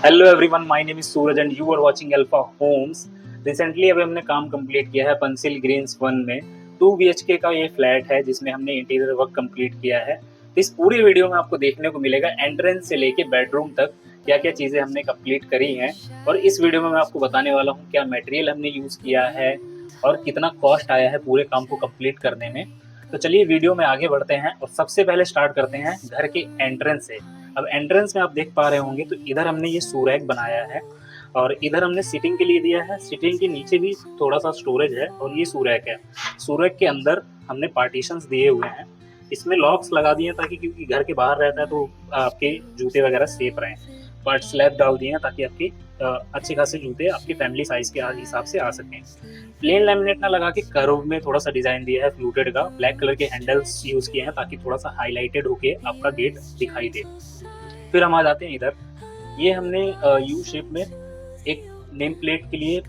Hello everyone, my name is Suraj and you are watching Alpha Homes. Recently अभी हमने काम complete किया है पंसिल ग्रीन्स 1 में 2 बीएचके का ये फ्लैट है जिसमें हमने इंटीरियर वर्क कंप्लीट किया है। तो इस पूरी वीडियो में आपको देखने को मिलेगा एंट्रेंस से लेके बेडरूम तक क्या क्या चीज़ें हमने कंप्लीट करी हैं। और इस वीडियो में मैं आपको बताने वाला हूँ क्या मटेरियल हमने यूज़ किया है और कितना कॉस्ट आया है पूरे काम को कंप्लीट करने में। तो चलिए वीडियो में आगे बढ़ते हैं और सबसे पहले स्टार्ट करते हैं घर के एंट्रेंस से। अब एंट्रेंस में आप देख पा रहे होंगे तो इधर हमने ये सूरैक बनाया है और इधर हमने सिटिंग के लिए दिया है। सिटिंग के नीचे भी थोड़ा सा स्टोरेज है और ये सूरैक है। सूरैक के अंदर हमने पार्टीशंस दिए हुए हैं, इसमें लॉक्स लगा दिए ताकि क्योंकि घर के बाहर रहता है तो आपके जूते वगैरह सेफ रहें। बट स्लैब डाल दिए हैं ताकि आपके अच्छे खासे जूते आपकी फैमिली साइज के हिसाब से आ सकें। प्लेन लैमिनेट ना लगा के कर्व में थोड़ा सा डिजाइन दिया है फ्लूटेड का। ब्लैक कलर के हैंडल्स यूज किए हैं ताकि थोड़ा सा हाईलाइटेड होके आपका गेट दिखाई दे। फिर हम आ जाते हैं इधर, ये हमने यू शेप में एक नेम प्लेट के लिए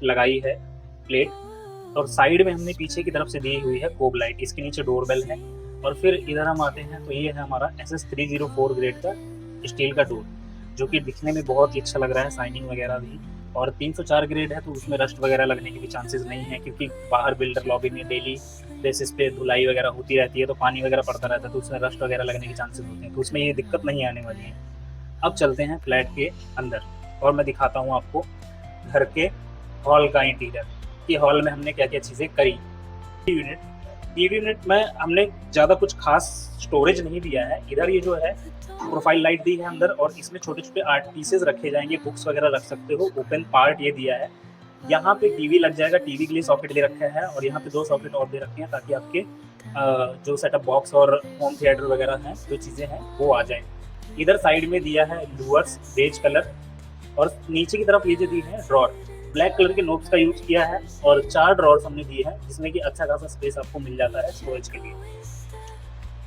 लगाई है प्लेट, और साइड में हमने पीछे की तरफ से दी हुई है कोब लाइट, इसके नीचे डोरबेल है। और फिर इधर हम आते हैं तो ये है हमारा SS304 ग्रेड का स्टील का डोर, जो कि दिखने में बहुत ही अच्छा लग रहा है, शाइनिंग वगैरह भी। और 304 ग्रेड है तो उसमें रस्ट वगैरह लगने के भी चांसेस नहीं है, क्योंकि बाहर बिल्डर लॉबी में डेली बेसिस पे धुलाई वगैरह होती रहती है तो पानी वगैरह पड़ता रहता है तो उसमें रस्ट वगैरह लगने के चांसेस होते हैं, तो उसमें ये दिक्कत नहीं आने वाली है। अब चलते हैं फ्लैट के अंदर और मैं दिखाता हूँ आपको घर के हॉल का इंटीरियर कि हॉल में हमने क्या क्या चीज़ें करी। टीवी यूनिट में हमने ज़्यादा कुछ खास स्टोरेज नहीं दिया है। इधर ये जो है प्रोफाइल लाइट दी है अंदर और इसमें छोटे छोटे आर्ट पीसेस रखे जाएंगे, बुक्स वगैरह रख सकते हो। ओपन पार्ट ये दिया है, यहाँ पे टीवी लग जाएगा, टीवी के लिए सॉकेट दे रखा है और यहाँ पे 2 सॉकेट और दे रखे हैं ताकि आपके जो सेटअप बॉक्स और होम थिएटर वगैरह हैं जो चीज़ें हैं वो आ जाए। इधर साइड में दिया है लूअर्स बेज कलर, और नीचे की तरफ ये जो दी है ड्रॉर ब्लैक कलर के नोब्स का यूज किया है और 4 ड्रॉर्स हमने दिए हैं जिसमें कि अच्छा खासा स्पेस आपको मिल जाता है स्टोरेज के लिए।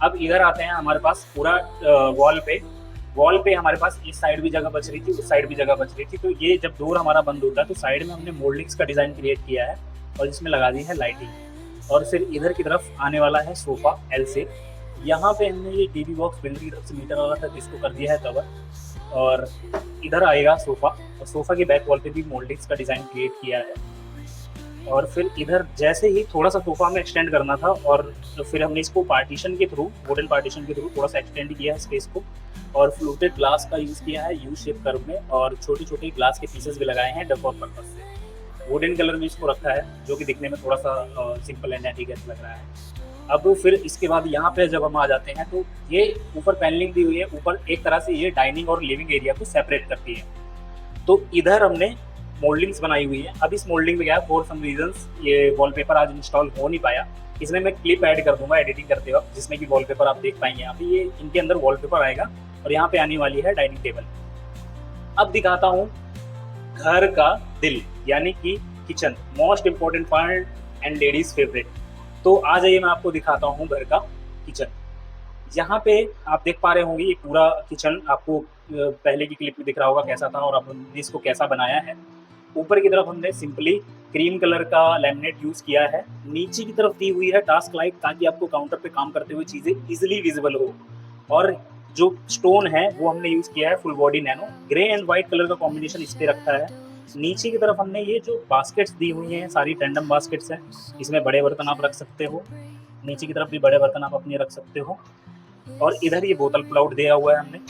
अब इधर आते हैं, हमारे पास पूरा वॉल पे हमारे पास इस साइड भी जगह बच रही थी, उस साइड भी जगह बच रही थी। तो ये जब डोर हमारा बंद होता है तो साइड में हमने मोल्डिंग्स का डिजाइन क्रिएट किया है और इसमें लगा दी है लाइटिंग। और फिर इधर की तरफ आने वाला है सोफा एल से। यहाँ पे हमने ये टीवी बॉक्स बिल्डर की तरफ से मीटर वाला था तो इसको कर दिया है कवर। और इधर आएगा सोफा, और सोफा के बैक वॉल पे भी मोल्डिंग्स का डिजाइन क्रिएट किया है। और फिर इधर जैसे ही थोड़ा सा सोफा हमें एक्सटेंड करना था और तो फिर हमने इसको पार्टीशन के थ्रू, वुडन पार्टीशन के थ्रू थोड़ा सा एक्सटेंड किया है स्पेस को, और फ्लूटेड ग्लास का यूज़ किया है यू शेप कर्व में, और छोटे छोटे ग्लास के पीसेस भी लगाए हैं डेकोर पर्पज से। वुडन कलर में इसको रखा है जो कि दिखने में थोड़ा सा सिंपल एंड एलिगेंट लग रहा है। अब फिर इसके बाद यहाँ पे जब हम आ जाते हैं तो ये ऊपर पैनलिंग दी हुई है, ऊपर एक तरह से ये डाइनिंग और लिविंग एरिया को सेपरेट करती है। तो इधर हमने मोल्डिंग्स बनाई हुई है। अब इस मोल्डिंग में क्या है, फॉर सम रीजंस ये वॉलपेपर आज इंस्टॉल हो नहीं पाया। इसमें मैं क्लिप ऐड कर दूंगा एडिटिंग करते वक्त जिसमें कि वॉलपेपर आप देख पाएंगे। यहाँ पे ये इनके अंदर वॉलपेपर आएगा और यहाँ पे आने वाली है डाइनिंग टेबल। अब दिखाता हूँ घर का दिल यानी कि kitchen, most important part and ladies favourite. तो आ जाइए, मैं आपको दिखाता हूँ घर का किचन। यहाँ पे आप देख पा रहे होंगे ये पूरा किचन आपको पहले की क्लिप में दिख रहा होगा कैसा था और आपने इसको कैसा बनाया है। ऊपर की तरफ हमने सिंपली क्रीम कलर का लैमिनेट यूज किया है। नीचे की तरफ दी हुई है टास्क लाइट ताकि आपको काउंटर पे काम करते हुए चीजें इजिली विजिबल हो। और जो स्टोन है वो हमने यूज किया है full body nano, grey and white colour का कॉम्बिनेशन इस पे रखा है। नीचे की तरफ हमने ये जो बास्केट्स दी हुई हैं सारी टेंडम बास्केट्स हैं, इसमें बड़े बर्तन आप रख सकते हो, नीचे की तरफ भी बड़े बर्तन आप अपने रख सकते हो। और इधर ये बोतल प्लाउट दिया हुआ है हमने।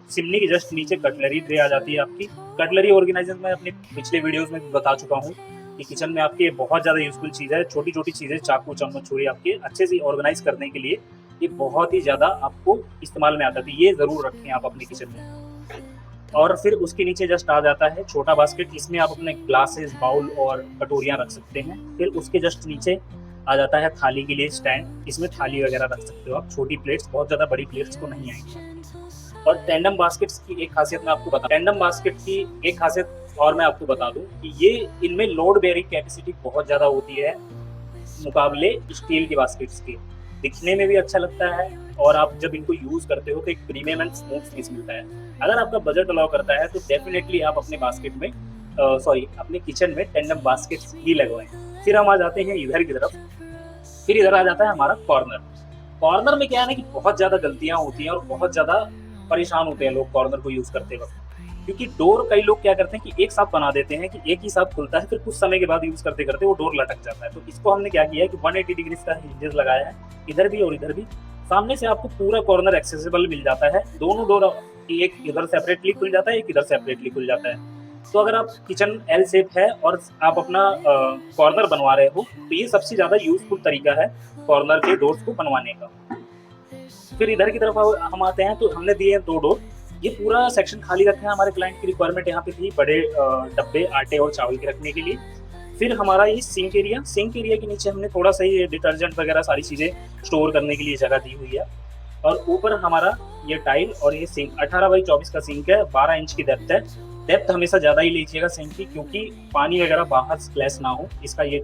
चिमनी के जस्ट नीचे कटलरी ट्रे आ जाती है आपकी। कटलरी ऑर्गेनाइजर में अपने पिछले वीडियोस में भी बता चुका हूँ कि किचन में आपके बहुत ज़्यादा यूजफुल चीज़ है। छोटी छोटी चीज़ें, चाकू चम्मच छुरी आपके अच्छे से ऑर्गेनाइज करने के लिए ये बहुत ही ज़्यादा आपको इस्तेमाल में आता है, तो ये ज़रूर रखें आप अपने किचन में। और फिर उसके नीचे जस्ट आ जाता है छोटा बास्केट, इसमें आप अपने ग्लासेस, बाउल और कटोरियाँ रख सकते हैं। फिर उसके जस्ट नीचे आ जाता है थाली के लिए स्टैंड, इसमें थाली वगैरह रख सकते हो आप। छोटी प्लेट्स, बहुत ज़्यादा बड़ी प्लेट्स को नहीं आएंगी। और टेंडम बास्केट्स की एक खासियत मैं आपको बता, टेंडम बास्केट की एक खासियत और मैं आपको बता दूं कि ये इनमें लोड बेयरिंग कैपेसिटी बहुत ज़्यादा होती है मुकाबले स्टील के बास्केट्स के। दिखने में भी अच्छा लगता है और आप जब इनको यूज़ करते हो तो एक प्रीमियम एंड स्मूथ फीस मिलता है। अगर आपका बजट अलाउ करता है तो डेफिनेटली आप अपने बास्केट में अपने किचन में टेंडम बास्केट्स ही लगवाएं। फिर हम आ जाते हैं इधर की तरफ। फिर इधर आ जाता है हमारा कॉर्नर। कॉर्नर में क्या है ना कि बहुत ज़्यादा गलतियाँ होती हैं और बहुत ज़्यादा परेशान होते हैं लोग कॉर्नर को यूज़ करते वक्त। क्योंकि डोर कई लोग क्या करते हैं कि एक साथ बना देते हैं कि एक ही साथ खुलता है, फिर कुछ समय के बाद यूज करते करते वो डोर लटक जाता है। तो इसको हमने क्या किया है कि 180 डिग्री का हिंजेस लगाया है, इधर भी और इधर भी। सामने से आपको पूरा कॉर्नर एक्सेसिबल मिल जाता है। दोनों डोर, एक इधर सेपरेटली खुल जाता है, एक इधर सेपरेटली खुल जाता है। तो अगर आप किचन एल शेप है और आप अपना कॉर्नर बनवा रहे हो, तो ये सबसे ज्यादा यूजफुल तरीका है कॉर्नर के डोर्स को बनवाने का। फिर इधर की तरफ हम आते हैं, तो हमने दिए हैं 2 डोर। ये पूरा सेक्शन खाली रखा है, हमारे क्लाइंट की रिक्वायरमेंट यहाँ पे थी बड़े डब्बे आटे और चावल के रखने के लिए। फिर हमारा ये सिंक एरिया के नीचे हमने थोड़ा सा ये डिटर्जेंट वगैरह सारी चीज़ें स्टोर करने के लिए जगह दी हुई है। और ऊपर हमारा ये टाइल और ये सिंक 18x24 का सिंक है, 12 इंच की डेप्थ है। डेप्थ हमेशा ज़्यादा ही लीजिएगा सिंक की, क्योंकि पानी वगैरह बाहर स्प्लैश ना हो, इसका ये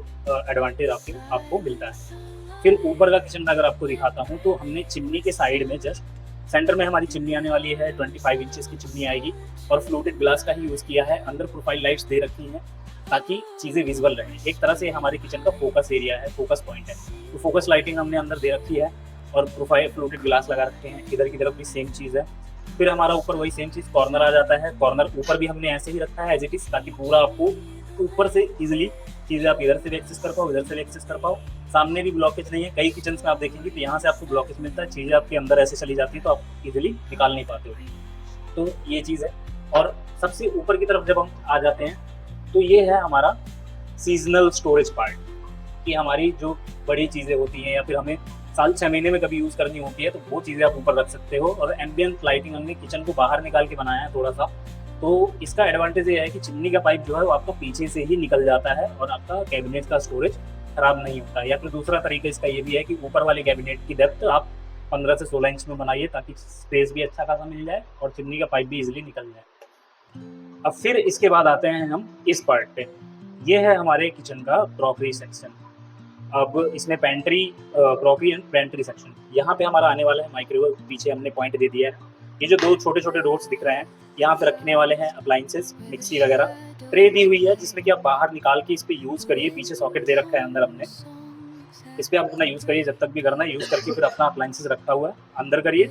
एडवांटेज आपको मिलता है। फिर ऊपर का किचन में अगर आपको दिखाता हूँ, तो हमने चिमनी के साइड में जस्ट सेंटर में हमारी चिमनी आने वाली है, 25 इंचेस की चिमनी आएगी और फ्लोटेड ग्लास का ही यूज़ किया है। अंदर प्रोफाइल लाइट्स दे रखी हैं ताकि चीज़ें विजुअल रहें। एक तरह से हमारे किचन का फोकस एरिया है, फोकस पॉइंट है। तो फोकस लाइटिंग हमने अंदर दे रखी है और प्रोफाइल फ्लोटेड ग्लास लगा रखे हैं। इधर की तरफ भी सेम चीज़ है। फिर हमारा ऊपर वही सेम चीज़ कॉर्नर आ जाता है। कॉर्नर ऊपर भी हमने ऐसे ही रखा है एज इट इज़, ताकि पूरा आपको ऊपर से इजिली चीज़ें आप इधर से भी एक्सेस कर पाओ, इधर से भी एक्सेस कर पाओ। सामने भी ब्लॉकेज नहीं है। कई किचन में आप देखेंगे तो यहाँ से आपको ब्लॉकेज मिलता है, चीज़ें आपके अंदर ऐसे चली जाती है तो आप इजिली निकाल नहीं पाते हो। तो ये चीज़ है। और सबसे ऊपर की तरफ जब हम आ जाते हैं, तो ये है हमारा सीजनल स्टोरेज पार्ट, कि हमारी जो बड़ी चीज़ें होती हैं या फिर हमें साल 6 महीने में कभी यूज़ करनी होती है, तो वो चीज़ें आप ऊपर रख सकते हो। और एम्बियंट लाइटिंग हमने किचन को बाहर निकाल के बनाया है थोड़ा सा, तो इसका एडवांटेज ये है कि चिमनी का पाइप जो है वो आपका पीछे से ही निकल जाता है और आपका कैबिनेट का स्टोरेज खराब नहीं होता। या फिर दूसरा तरीका इसका ये भी है कि ऊपर वाले कैबिनेट की डेप्थ आप 15 से 16 इंच में बनाइए, ताकि स्पेस भी अच्छा खासा मिल जाए और चिमनी का पाइप भी इजीली निकल जाए। अब फिर इसके बाद आते हैं हम इस पार्ट पे। ये है हमारे किचन का क्रॉकरी सेक्शन। अब इसमें pantry, crockery and pantry section. यहाँ पे हमारा आने वाला है माइक्रोवेव, पीछे हमने पॉइंट दे दिया है। ये जो 2 छोटे छोटे डोर्स दिख रहे हैं, यहाँ पे रखने वाले हैं अप्लाइंसेस, मिक्सी वगैरह। ट्रे दी हुई है जिसमें कि आप बाहर निकाल के इस पे यूज़ करिए। पीछे सॉकेट दे रखा है अंदर हमने, इस पर आप अपना यूज़ करिए जब तक भी करना है। यूज़ करके फिर अपना अप्लाइंसेस रखा हुआ है अंदर करिए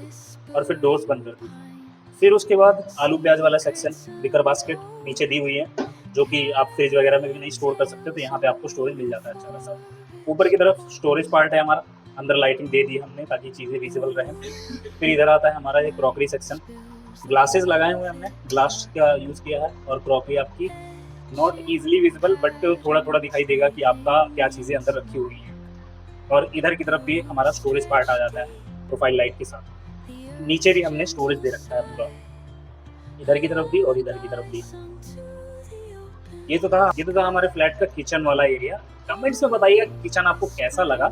और फिर डोर्स बंद कर दीजिए। फिर उसके बाद आलू प्याज वाला सेक्शन, विकर बास्केट नीचे दी हुई है, जो कि आप फ्रिज वगैरह में भी नहीं स्टोर कर सकते, तो यहाँ पे आपको स्टोरेज मिल जाता है अच्छा खासा। ऊपर की तरफ स्टोरेज पार्ट है हमारा, अंदर लाइटिंग दे दी हमने ताकि चीज़ें विजिबल रहें। फिर इधर आता है हमारा ये क्रॉकरी सेक्शन। ग्लासेस लगाए हुए हमने, ग्लास का यूज़ किया है। और क्रॉकरी आपकी नॉट ईजिली विजिबल, बट थोड़ा थोड़ा दिखाई देगा कि आपका क्या चीज़ें अंदर रखी हुई हैं। और इधर की तरफ भी हमारा स्टोरेज पार्ट आ जाता है प्रोफाइल लाइट के साथ। नीचे भी हमने स्टोरेज दे रखा है पूरा, इधर की तरफ भी और इधर की तरफ भी। ये तो था हमारे फ्लैट का किचन वाला एरिया। कमेंट्स में बताइएगा कि किचन आपको कैसा लगा।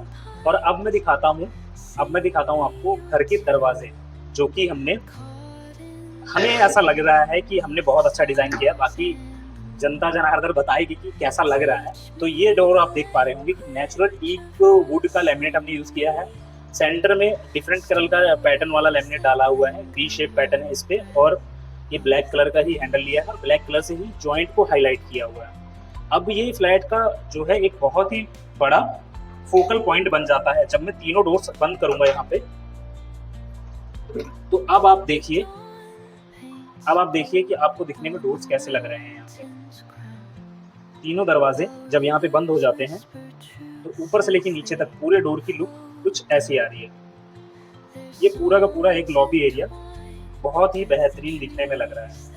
और अब मैं दिखाता हूँ आपको घर के दरवाजे, जो कि हमें ऐसा लग रहा है कि हमने बहुत अच्छा डिजाइन किया। बाकी जनता जनार्दन बताएगी कि कैसा लग रहा है। तो ये डोर आप देख पा रहे होंगे कि नेचुरल टीक वुड का लेमिनेट हमने यूज किया है। सेंटर में डिफरेंट कलर का पैटर्न वाला लेमिनेट डाला हुआ है, वी शेप पैटर्न है इस पे। और ये ब्लैक कलर का ही हैंडल लिया है और ब्लैक कलर से ही जॉइंट को हाईलाइट किया हुआ है। अब ये फ्लैट का जो है एक बहुत ही बड़ा फोकल पॉइंट बन जाता है जब मैं तीनों डोर्स बंद करूंगा यहाँ पे। तो अब आप देखिए कि आपको दिखने में डोर्स कैसे लग रहे हैं। यहाँ पे तीनों दरवाजे जब यहाँ पे बंद हो जाते हैं, तो ऊपर से लेकर नीचे तक पूरे डोर की लुक कुछ ऐसी आ रही है। ये पूरा का पूरा एक लॉबी एरिया बहुत ही बेहतरीन दिखने में लग रहा है।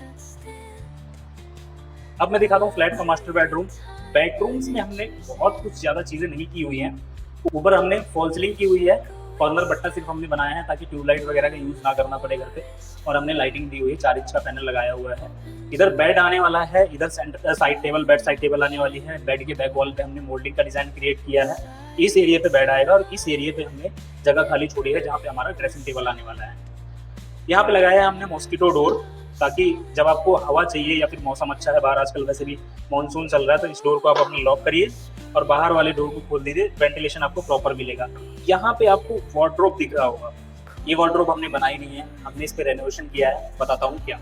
अब मैं दिखाता हूँ फ्लैट का मास्टर बेडरूम। बेडरूम्स में हमने बहुत कुछ ज्यादा चीजें नहीं की हुई हैं। ऊपर हमने फॉल सीलिंग की हुई है, कॉर्नर बट्टा सिर्फ हमने बनाया है ताकि ट्यूबलाइट वगैरह का यूज ना करना पड़े घर पे। और हमने लाइटिंग दी हुई है, 4 इंच का पैनल लगाया हुआ है। इधर बेड आने वाला है, इधर centre side table, bed side table आने वाली है। बेड के बैक वॉल पे हमने मोल्डिंग का डिजाइन क्रिएट किया है। इस एरिया पे बेड आएगा और इस एरिया पे हमने जगह खाली छोड़ी है जहाँ पे हमारा ड्रेसिंग टेबल आने वाला है। यहाँ पे लगाया है हमने मॉस्किटो डोर, ताकि जब आपको हवा चाहिए या फिर मौसम अच्छा है बाहर, आजकल वैसे भी मानसून चल रहा है, तो इस डोर को आप अपने लॉक करिए और बाहर वाले डोर को खोल दीजिए, वेंटिलेशन आपको प्रॉपर मिलेगा। यहाँ पे आपको वार्डरोब दिख रहा होगा, ये वार्डरोब हमने बनाई नहीं है, हमने इस पे रेनोवेशन किया है। बताता हूँ क्या।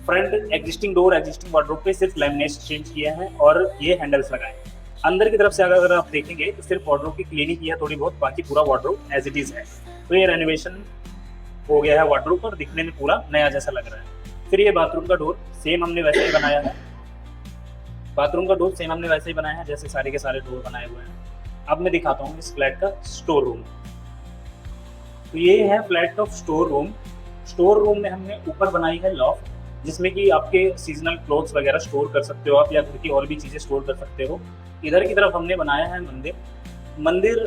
Front existing door, existing wardrobe पे सिर्फ लैमिनेट चेंज किया है और ये हैंडल्स लगाए। अंदर की तरफ से अगर आप देखेंगे तो सिर्फ वार्डरोब की क्लीनिंग की है थोड़ी बहुत, बाकी पूरा वार्डरोब एज इट इज है। तो ये रेनोवेशन हो गया है वार्डरोब और दिखने में पूरा नया जैसा लग रहा है। फिर ये बाथरूम का डोर सेम हमने वैसे ही बनाया है। बाथरूम का डोर सेम हमने वैसे ही बनाया है जैसे सारे के सारे डोर बनाए हुए हैं। अब मैं दिखाता हूँ इस फ्लैट का स्टोर रूम। तो ये है फ्लैट का स्टोर रूम। स्टोर रूम में हमने ऊपर बनाई है लॉफ्ट, जिसमें कि आपके सीजनल क्लोथ्स वगैरह स्टोर कर सकते हो आप, या घर की और भी चीज़ें स्टोर कर सकते हो। इधर की तरफ हमने बनाया है मंदिर। मंदिर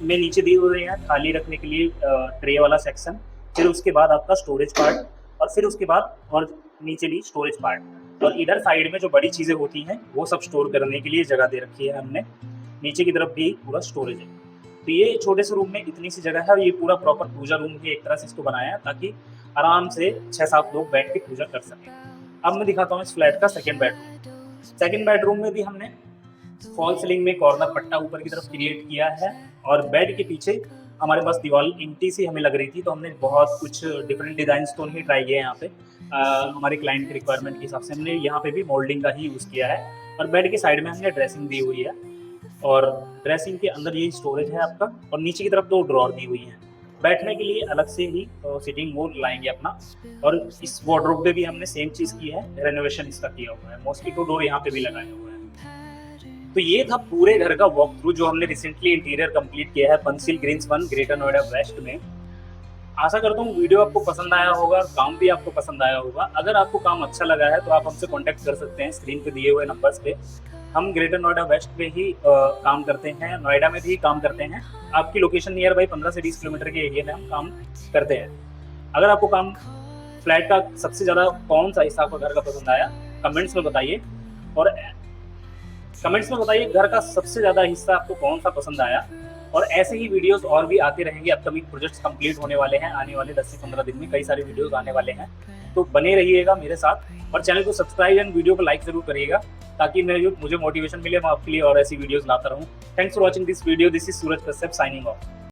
में नीचे दिए हुए हैं थाली रखने के लिए ट्रे वाला सेक्शन, फिर उसके बाद आपका स्टोरेज पार्ट, और फिर उसके बाद और नीचे भी स्टोरेज पार्ट, और इधर साइड में जो बड़ी चीज़ें होती हैं वो सब स्टोर करने के लिए जगह दे रखी है हमने। नीचे की तरफ भी पूरा स्टोरेज है। तो ये छोटे से रूम में इतनी सी जगह है, और ये पूरा प्रॉपर पूजा रूम की एक तरह से इसको बनाया है ताकि आराम से 6-7 लोग बैठ के पूजा कर सकें। अब मैं दिखाता हूँ इस फ्लैट का सेकंड बेडरूम। सेकंड बेडरूम में भी हमने फॉल सीलिंग में कॉर्नर पट्टा ऊपर की तरफ क्रिएट किया है, और बेड के पीछे हमारे पास दीवार इंटी सी हमें लग रही थी, तो हमने बहुत कुछ डिफरेंट डिजाइन तो नहीं ट्राई किए यहाँ पे। हमारे क्लाइंट के रिक्वायरमेंट के हिसाब से हमने यहाँ पे भी मोल्डिंग का ही यूज़ किया है। और बेड के साइड में हमने ड्रेसिंग दी हुई है, और ड्रेसिंग के अंदर ये स्टोरेज है आपका, और नीचे की तरफ 2 ड्रॉर दी हुई हैं। बैठने के लिए अलग से ही सिटिंग मोड लाएंगे अपना। और इस वार्डरोब पे भी हमने सेम चीज़ की है, रेनोवेशन इसका किया हुआ है, मॉस्किटो डोर यहाँ पे भी लगाया हुआ है। तो ये था पूरे घर का वॉक थ्रू जो हमने रिसेंटली इंटीरियर कंप्लीट किया है Panchsheel Greens 1 Greater Noida West में। आशा करता हूँ वीडियो आपको पसंद आया होगा और काम भी आपको पसंद आया होगा। अगर आपको काम अच्छा लगा है तो आप हमसे कांटेक्ट कर सकते हैं स्क्रीन पे दिए हुए नंबर्स पे। हम ग्रेटर नोएडा वेस्ट पे ही काम करते हैं, नोएडा में भी काम करते हैं। आपकी लोकेशन नियर बाई 15 से 20 किलोमीटर के एरिया में हम काम करते हैं। अगर आपको काम फ्लैट का सबसे ज़्यादा कौन सा हिस्सा आपको घर का पसंद आया, कमेंट्स में बताइए। और कमेंट्स में बताइए घर का सबसे ज़्यादा हिस्सा आपको कौन सा पसंद आया। और ऐसे ही वीडियोस और भी आते रहेंगे। अपकमिंग प्रोजेक्ट्स कंप्लीट होने वाले हैं, आने वाले 10 से 15 दिन में कई सारे वीडियोस आने वाले हैं, तो बने रहिएगा मेरे साथ। और चैनल को सब्सक्राइब एंड वीडियो को लाइक जरूर करिएगा ताकि मुझे मोटिवेशन मिले, मैं आपके लिए और ऐसी वीडियोस लाता रहूं। Thanks for watching this video. This is Suraj Kashyap signing off.